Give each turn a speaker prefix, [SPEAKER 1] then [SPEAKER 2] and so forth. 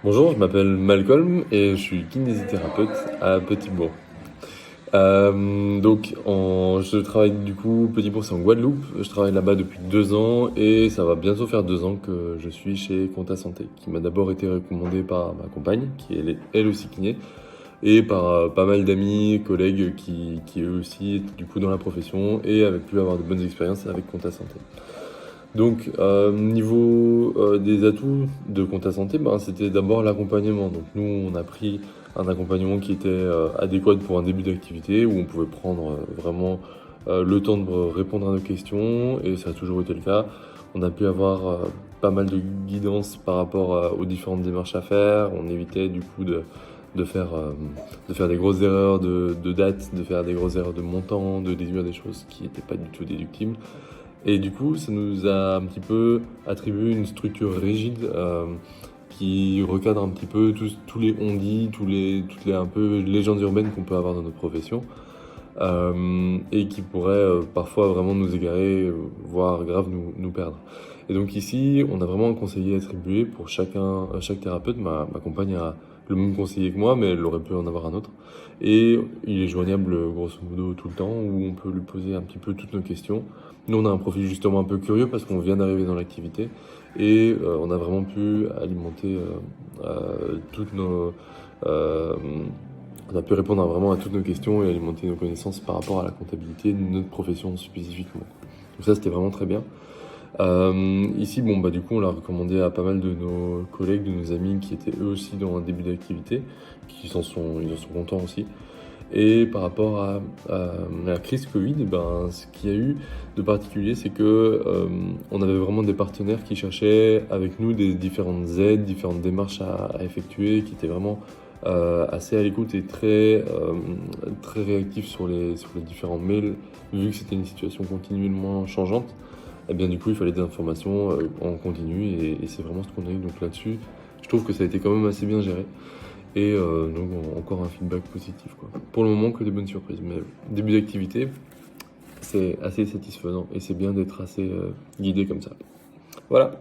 [SPEAKER 1] Bonjour, je m'appelle Malcolm et je suis kinésithérapeute à Petit-Bourg. Je travaille du coup, Petit-Bourg c'est en Guadeloupe, je travaille là-bas depuis 2 ans et ça va bientôt faire 2 ans que je suis chez Conta Santé, qui m'a d'abord été recommandé par ma compagne, qui est elle aussi kiné, et par pas mal d'amis, collègues qui eux aussi étaient du coup dans la profession et avaient pu avoir de bonnes expériences avec Conta Santé. Niveau des atouts de Compta Santé, ben, c'était d'abord l'accompagnement. Donc, nous, on a pris un accompagnement qui était adéquat pour un début d'activité, où on pouvait prendre vraiment le temps de répondre à nos questions, et ça a toujours été le cas. On a pu avoir pas mal de guidance par rapport aux différentes démarches à faire. On évitait du coup de faire, euh, de faire des grosses erreurs de date, de faire des grosses erreurs de montant, de déduire des choses qui n'étaient pas du tout déductibles. Et du coup, ça nous a un petit peu attribué une structure rigide qui recadre un petit peu tous les on-dit, toutes les un peu légendes urbaines qu'on peut avoir dans notre profession et qui pourraient parfois vraiment nous égarer, voire grave nous perdre. Et donc ici, on a vraiment un conseiller attribué pour chaque thérapeute. Ma compagne a le même conseiller que moi, mais elle aurait pu en avoir un autre. Et il est joignable grosso modo tout le temps, où on peut lui poser un petit peu toutes nos questions. Nous, on a un profil justement un peu curieux parce qu'on vient d'arriver dans l'activité et on a vraiment pu alimenter toutes nos... euh, on a pu répondre vraiment à toutes nos questions et alimenter nos connaissances par rapport à la comptabilité de notre profession spécifiquement. Donc ça, c'était vraiment très bien. Ici, bon, bah, du coup, on l'a recommandé à pas mal de nos collègues, de nos amis qui étaient eux aussi dans un début d'activité, ils en sont contents aussi. Et par rapport à la crise Covid, ben, ce qu'il y a eu de particulier, c'est que on avait vraiment des partenaires qui cherchaient avec nous des différentes aides, différentes démarches à effectuer, qui étaient vraiment assez à l'écoute et très réactifs sur les différents mails, vu que c'était une situation continuellement changeante. Et bien du coup, il fallait des informations en continu et c'est vraiment ce qu'on a eu. Donc là-dessus, je trouve que ça a été quand même assez bien géré. Et encore un feedback positif, quoi. Pour le moment, que des bonnes surprises. Mais début d'activité, c'est assez satisfaisant et c'est bien d'être assez guidé comme ça. Voilà.